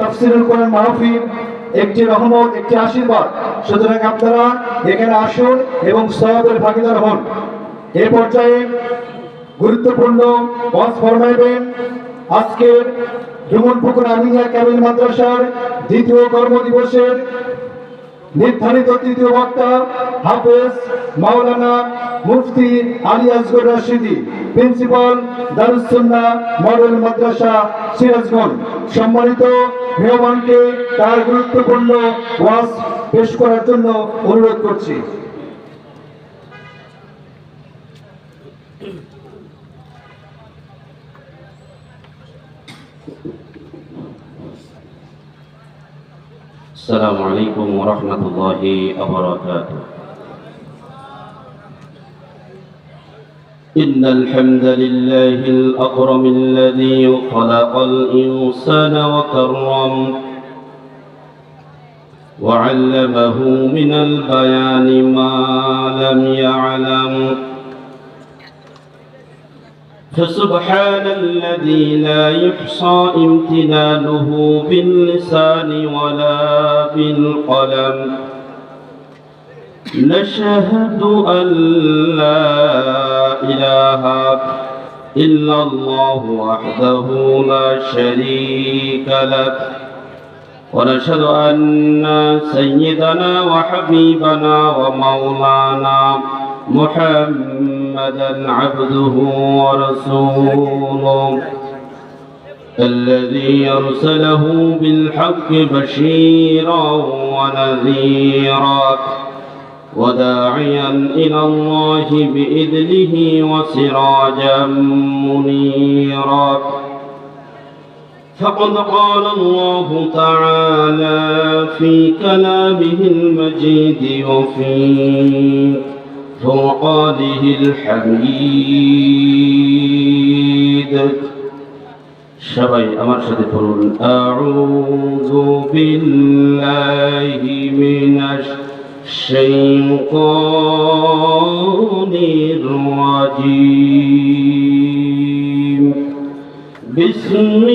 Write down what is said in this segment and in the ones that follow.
তাফসীরুল কোরআন মাহফিল একটি রহমত, একটি আশীর্বাদ। সুতরাং আপনারা এখানে আসুন এবং সওয়াবের ভাগীদার হন। এই পর্যায়ে গুরুত্বপূর্ণ ওয়াজ ফরমাইবেন আজকের ডুমুরপুকুর আমিনিয়া কামিল মাদ্রাসার দ্বিতীয় কর্মদিবসের নির্ধারিত তৃতীয় বক্তা হাফেজ মাওলানা মুফতি আলী আসগর রাশিদি, প্রিন্সিপাল দারুস সুন্নাহ মডেল মাদ্রাসা সিরাজগঞ্জ। সম্মানিত মেহমানকে তার গুরুত্বপূর্ণ ওয়াজ পেশ করার জন্য অনুরোধ করছি। السلام عليكم ورحمة الله وبركاته. إن الحمد لله الأكرم الذي خلق الإنسان وكرم وعلمه من البيان ما لم يعلم، فسبحان الذي لا يحصى امتنانه باللسان ولا بالقلم. نشهد أن لا إله إلا الله وحده لا شريك له، ونشهد أن سيدنا وحبيبنا ومولانا محمدا عبده ورسوله الذي أرسله بالحق بشيرا ونذيرا وداعيا إلى الله بإذنه وسراجا منيرا. فقد قال الله تعالى في كلامه المجيد وفي فرقانه الحميد. সবাই আমার সাথে পড়ুন, আউযু বিল্লাহি মিনাশ শাইতানির রাজীম। বিসমিল্লাহির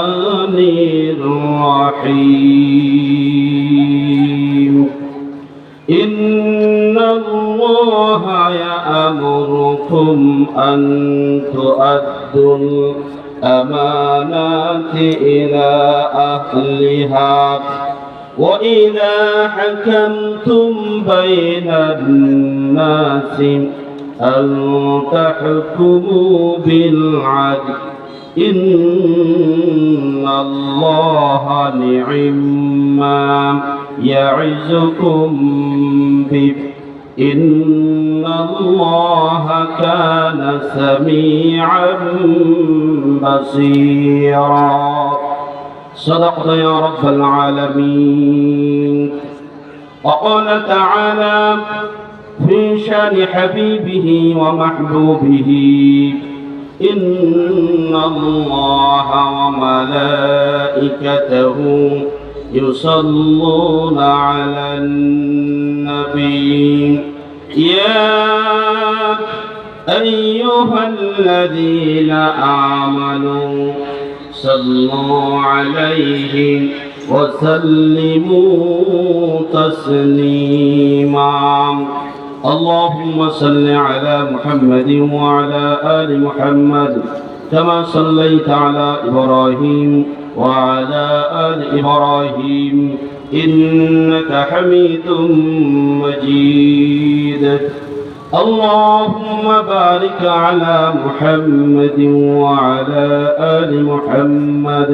রাহমানির রাহিম। ইন্নাল্লাহা ইয়া'মুরুকুম আন তু'আদ্দুল আমানাতি ইলা আহলিহা ওয়া ইযা হাকামতুম বাইনান নাসি আন তাহকুমু বিল আদল। ইন্নাল্লাহা নি'ম্মা يعظكم به إن الله كان سميعا بصيرا. صدقت يا رب العالمين. وقال تعالى في شان حبيبه ومحبوبه إن الله وملائكته يصلون على النبي يا أيها الذين آمنوا صلوا عليه وسلموا تسليما. اللهم صل على محمد وعلى آل محمد كما صليت على إبراهيم وعلى آل إبراهيم إنك حميد مجيد. اللهم بارك على محمد وعلى آل محمد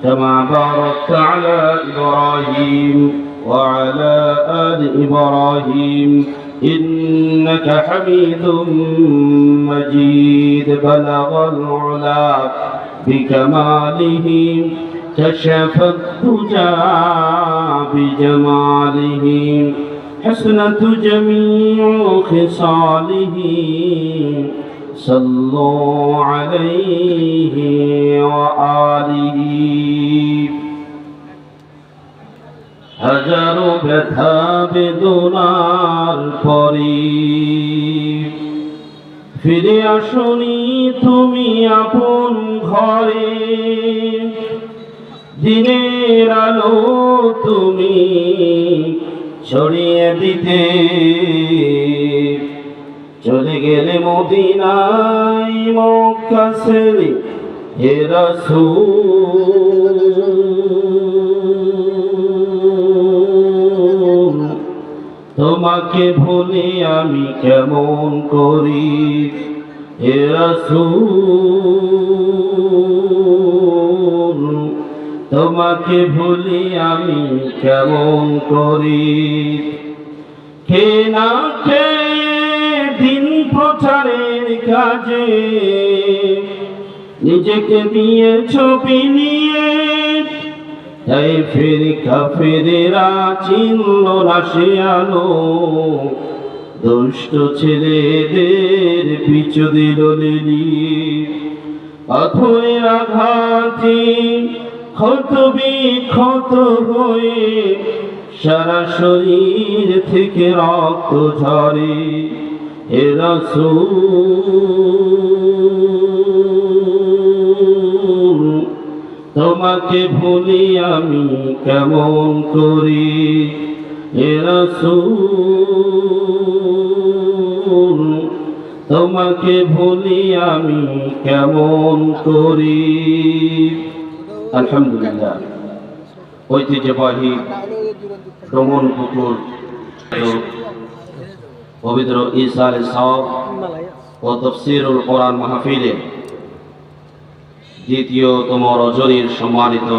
كما باركت على إبراهيم وعلى آل إبراهيم إنك حميد مجيد. بلغ العلا بكماله كشف الدجى بجماله حسنة جميع خصاله صلوا عليه وآله. হাজারো ব্যথা বেদনার পরে ফিরে আসনি তুমি আপন ঘরে, দিনের আলো তুমি ছড়িয়ে দিতে, চলে গেলে মদিনায় মক্কা ছেড়ে হে রাসূল। তোমাকে ভুলে আমি কেমন করি হে রাসূল, তোমাকে ভুলি আমি কেমন করি। কে না কে দিন প্রচারের কাজে নিজেকে দিয়ে ছবি নিয়ে, তাই ফের কাফেরেরা চিনল না সে আলো, দুষ্ট ছেলেদের পিছু দিল লিলি। পাথরের আঘাতে ক্ষত বিক্ষত হয়ে সারা শরীর থেকে রক্ত ঝরে হে রাসূল, তোমাকে ভুলি আমি কেমন করি হে রাসূল, তোমাকে ভুলি আমি কেমন করি। আলহামদুলিল্লাহ, ঐতিহ্যবাহী ভ্রমণ পুকুর পবিত্র ঈসার সওয়াব ও তাফসীরুল কোরআন মাহফিলে দ্বিতীয়তম রজনীর সম্মানিত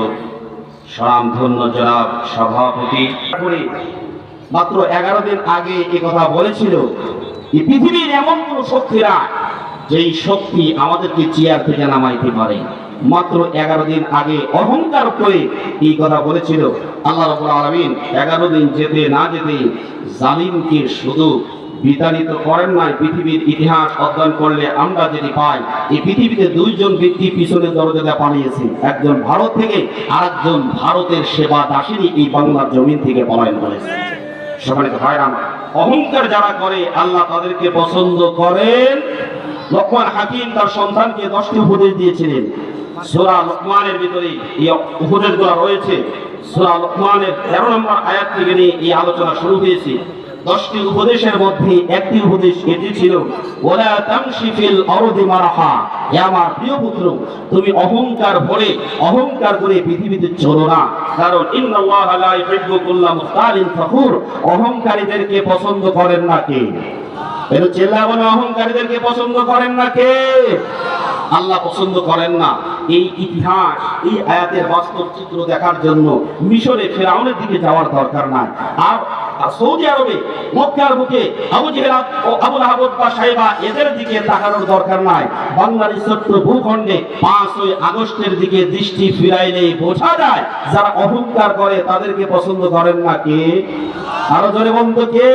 স্বনামধন্য জনাব সভাপতি মাত্র 11 দিন আগে এই কথা বলেছিল, এই পৃথিবীর এমন কোন শক্তিরা যেই শক্তি আমাদেরকে চেয়ার থেকে নামাইতে পারে। মাত্র 11 দিন আগে অহংকার করে এই কথা বলেছিল। আল্লাহ রাব্বুল আলামিন 11 দিন যেতে না যেতে জালিমকে শুধু বিতাড়িত করেন নাই, পৃথিবীর ইতিহাস অধ্যয়ন করলে আমরা যেটি পাই, এই পৃথিবীতে দুইজন ব্যক্তি পিছনের দরজাটা পালিয়েছে, একজন ভারত থেকে আর একজন ভারতের সেবা দাসিনী এই বাংলার জমিন থেকে পলায়ন করেছে। সম্মানিত ভাইরা, অহংকার যারা করে আল্লাহ তাদেরকে পছন্দ করেন। লোকমান হাকিম তার সন্তানকে 10টি উপদেশ দিয়েছিলেন। সূরা লোকমানের ভিতরে এই উপদেশগুলো রয়েছে। সূরা লোকমানের 13 নম্বর আয়াত থেকে নিয়ে এই আলোচনা শুরু হয়েছে। 10টি উপদেশের মধ্যে একটি উপদেশ এটি ছিল, ওয়ালা তামশি ফিল আরদি মারহা, হে আমার প্রিয় পুত্র, তুমি অহংকার ভরে অহংকার করে পৃথিবীতে চলো না, কারণ ইন্নাল্লাহা লা ইউহিব্বু কুল্লা মুখতালিন ফখুর, অহংকারীদেরকে পছন্দ করেন না কে? এর চেল্লা বলে অহংকারীদেরকে পছন্দ করেন না কে? আল্লাহ পছন্দ করেন না। এই ইতিহাস, এই আয়াতের বাস্তব চিত্র দেখার জন্য মিশরে ফেরাউনের দিকে যাওয়ার দরকার নাই, আর সৌদি আরবে মক্কার বুকে আবু জেহেল ও আবু লাহাব বা সাইবা এদের দিকে তাকানোর দরকার নাই। বাংলাদেশ ছোট্ট ভূখণ্ডে 5ই আগস্টের দিকে দৃষ্টি ফিরাইলে বোঝা যায় যারা অহংকার করে তাদেরকে পছন্দ করেন না কে? আরো জোরে বলতো কে?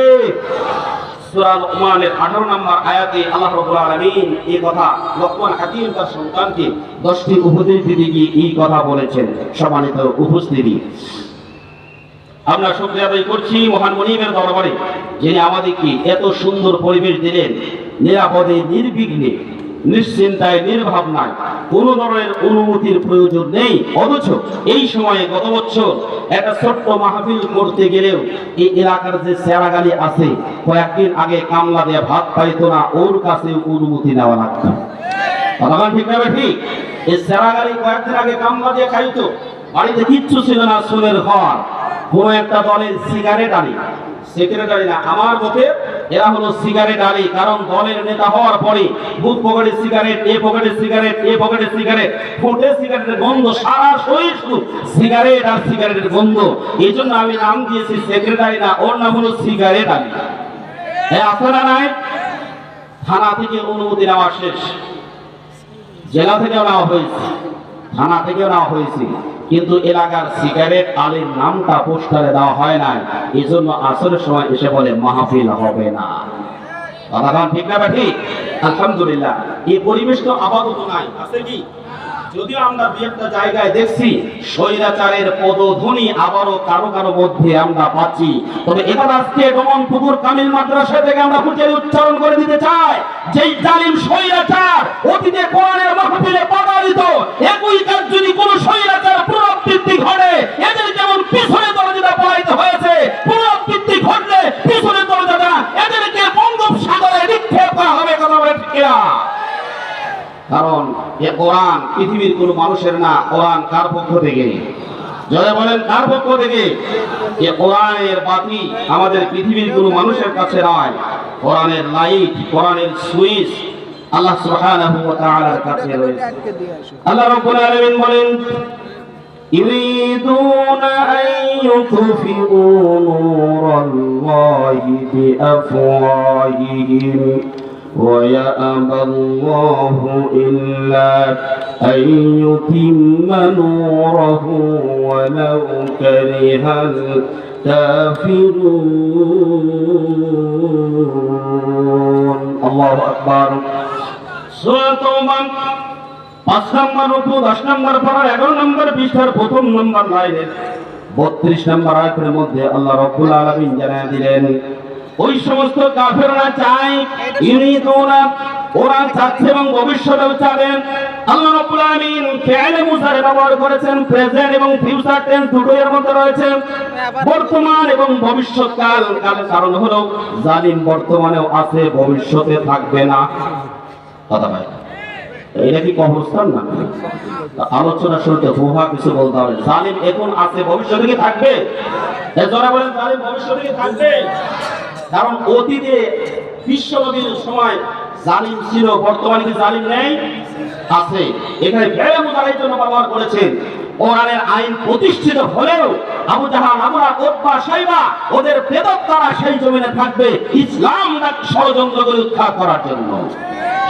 সূরা লোকমানের 18 নম্বর আয়াতে আল্লাহ রাব্বুল আলামিন এই কথা লোকমান হাকিম তার সন্তানকে 10টি উপদেশ দিতে গিয়ে এই কথা বলেছেন। সম্মানিত উপস্থিতি, আমরা শুকরিয়া আদায় করছি মহান মুনিবের দরবারে, যিনি আমাদেরকে এত সুন্দর পরিবেশ দিলেন, নিরাপদে নির্বিঘ্নে নিশ্চিন্তায় নির্ভাবনায় কোনো ধরনের অনুমতির প্রয়োজন নেই। অথচ এই সময়ে গত বছর একটা ছোট্ট মাহফিল করতে গেলেও এই এলাকার যে সেরাগালি আছে, কয়েকদিন আগে কামলা দিয়ে ভাত পাইতো না, ওর কাছে অনুমতি নেওয়া লাগতো। কথা ঠিক না ঠিক? এই সেরাগালি কয়েকদিন আগে কামলা দিয়ে খাইতো, বাড়িতে কিচ্ছু ছিল না, সোনের ঘর। কোন একটা দলের সিগারেট আনি, সেক্রেটারি না, আমার মতে এরা হলো সিগারেট আলী। কারণ দলের নেতা হওয়ার পরে বুক পকেটে সিগারেট, এ পকেটে সিগারেট, এ পকেটে সিগারেট, ফুটে সিগারেটের গন্ধ, সারা শরীর শুধু সিগারেট আর সিগারেটের গন্ধ। এই জন্য আমি নাম দিয়েছি সেক্রেটারি না, ওর নাম হলো সিগারেট আলী। আছে না নাই? থানা থেকে অনুমতি নেওয়া শেষ, জেলা থেকেও নেওয়া হয়েছে, থানা থেকেও নেওয়া হয়েছে, কিন্তু এলাকার সিগারেট আলীর নামটা পোস্টারে দেওয়া হয় নাই। এই জন্য আসরের সময় এসে বলে মাহফিল হবে না। কথা ঠিক না ঠিক? আলহামদুলিল্লাহ, এই পরিবেশ তো আপাতত নাই, আছে কি? যদিও আমরা দুই একটা জায়গায় দেখছি স্বৈরাচারের পদধ্বনি আবারও কারো কারো মধ্যে আমরা পাচ্ছি, তবে এবার আজকে ডমনপুকুর কামিল মাদ্রাসা থেকে আমরা হুঁশিয়ারি উচ্চারণ করে দিতে চাই, যেই জালিম স্বৈরাচার অতীতে কোরআনের মাহফিলে বাধা দিত, একই কাজ যদি কোন স্বৈরাচার পুনরাবৃত্তি ঘটে, এদের যেমন পিছনে দরজাটা পড়াইতে হয়েছে, পুনরাবৃত্তি ঘটলে পিছনে দরজাটা এদেরকে বঙ্গোপসাগরে নিক্ষেপ করা হবে। কথা বলে ঠিক কিনা? কারণ এ কোরআন পৃথিবীর কোন মানুষের না, কোরআন কার পক্ষ থেকে? জয় বলেন, কার পক্ষ থেকে? এ কোরআনের বাতি আমাদের পৃথিবীর কোন মানুষের কাছে নয়, কোরআনের লাইট, কোরআনের সুইচ আল্লাহ সুবহানাহু ওয়া তাআলার কাছে রয়েছে। আল্লাহ রাব্বুল আলামিন বলেন, ইউরিদুনা আন ইউতফিউ নূরাল্লাহি বিআফওয়াহিহিম وَيَأْبَى اللَّهُ إِلَّا أَن يُتِمَّ نُورَهُ وَلَوْ كَرِهَ الْكَافِرُونَ الله أكبر সূরা তাওবা 5 নম্বর রুকু 10 নম্বর পারা 11 নম্বর পৃষ্ঠার প্রথম নম্বর লাইনের 32 নম্বর আয়াতের মধ্যে আল্লাহ রাব্বুল আলামিন জানিয়ে দিলেন, ওই সমস্ত কাফেররা চায়, ইউরিদুনা, ওরা চাচ্ছে এবং ভবিষ্যতেও চাবেন। আল্লাহ রাব্বুল আলামিন ফি'লে মুজারে ব্যবহার করেছেন, প্রেজেন্ট এবং ফিউচার টেন্স দুটোই এর মধ্যে রয়েছে, বর্তমান এবং ভবিষ্যৎকাল। কারণ হলো জালিম বর্তমানেও আছে, ভবিষ্যতে থাকবে না। কথা ভাই, এটা কি কবরস্থান না? আলোচনা শুরুতে হুহা কিছু বলতে হবে। জালিম এখন আছে, ভবিষ্যতে কি থাকবে? যারা বলেন জালিম ভবিষ্যতে কি থাকবে? কারণ অতীতে বিশ্বনবীর সময় জালিম ছিল, বর্তমানে কি জালিম নেই? আছে। এখানে ফি'লে মুজারির জন্য ব্যবহার করেছেন। কোরআনের আইন প্রতিষ্ঠিত হলেও আবু জাহাল, আবু লাহাব, উতবা, শাইবা ওদের প্রেতাত্মারা সেই জমিনে থাকবে ইসলাম ষড়যন্ত্র করে উৎখাত করার জন্য।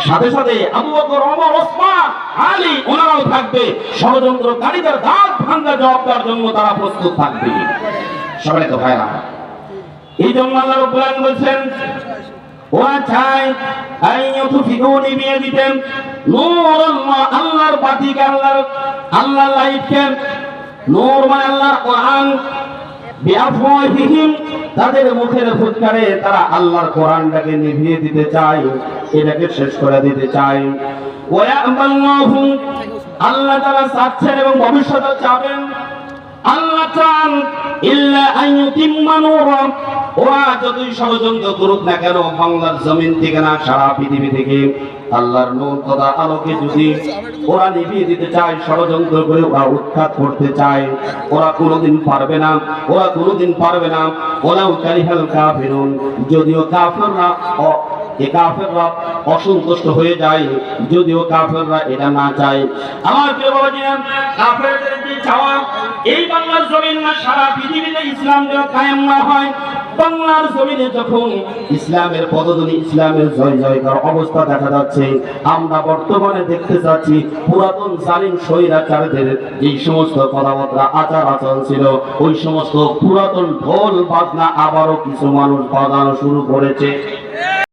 সাথে সাথে আবু বকর, ওমর, ওসমান, আলী ওনারাও থাকবে ষড়যন্ত্রকারীদের দাঁত ভাঙা জবাব দেওয়ার জন্য, তারা প্রস্তুত থাকবে। সবাই তো ভাইরা, এই জন্য আল্লাহ রাব্বুল আলামিন বলেন, ওরা চায় আইয়ুতফিউ নিভিয়ে দিতেন নূরাল্লাহ, আল্লাহর বাতিকে, আল্লাহর লাইটকে। নূর মানে আল্লাহর কোরআন, বিআফওয়াহিহিম, তাদের মুখের ফুৎকারে তারা আল্লাহর কোরআনটাকে নিভিয়ে দিতে চায়, এটাকে শেষ করে দিতে চায়। ওয়া আল্লাহু, আল্লাহ তাআলা চাচ্ছেন এবং ভবিষ্যতে চাবেন, আল্লাহ চান ইল্লা আন ইউতিম্মা নূরা, ওরা যতই ষড়যন্ত্র করুক না কেন, বাংলার জমিন থেকে না সারা পৃথিবী থেকে আল্লাহর নূর তথা আলোকে যদি ওরা নিভিয়ে দিতে চায়, ষড়যন্ত্র করে ওরা উৎখাত করতে চায়, ওরা কোনোদিন পারবে না, ওরা কোনোদিন পারবে না। ওলাউ কারিহাল কাফিরুন, যদিও কাফেররা অসন্তুষ্ট হয়ে যায়, যদিও কাফেররা এটা না চায়। আমার প্রিয় বাবাজিরা, কাফেরদের যে চাওয়া এই বাংলার জমিন না সারা পৃথিবীতে ইসলাম যেন কায়েম না হয়, বাংলার জমিনে যখন ইসলামের পদধ্বনি, ইসলামের জয় জয়কার অবস্থা দেখা যাচ্ছে, আমরা বর্তমানে দেখতে যাচ্ছি পুরাতন জালিম স্বৈরাচারদের যে সমস্ত কথাবার্তা, আচার আচরণ ছিল, ওই সমস্ত পুরাতন ঢোল বাজনা আবারও কিছু মানুষ বাজানো শুরু করেছে।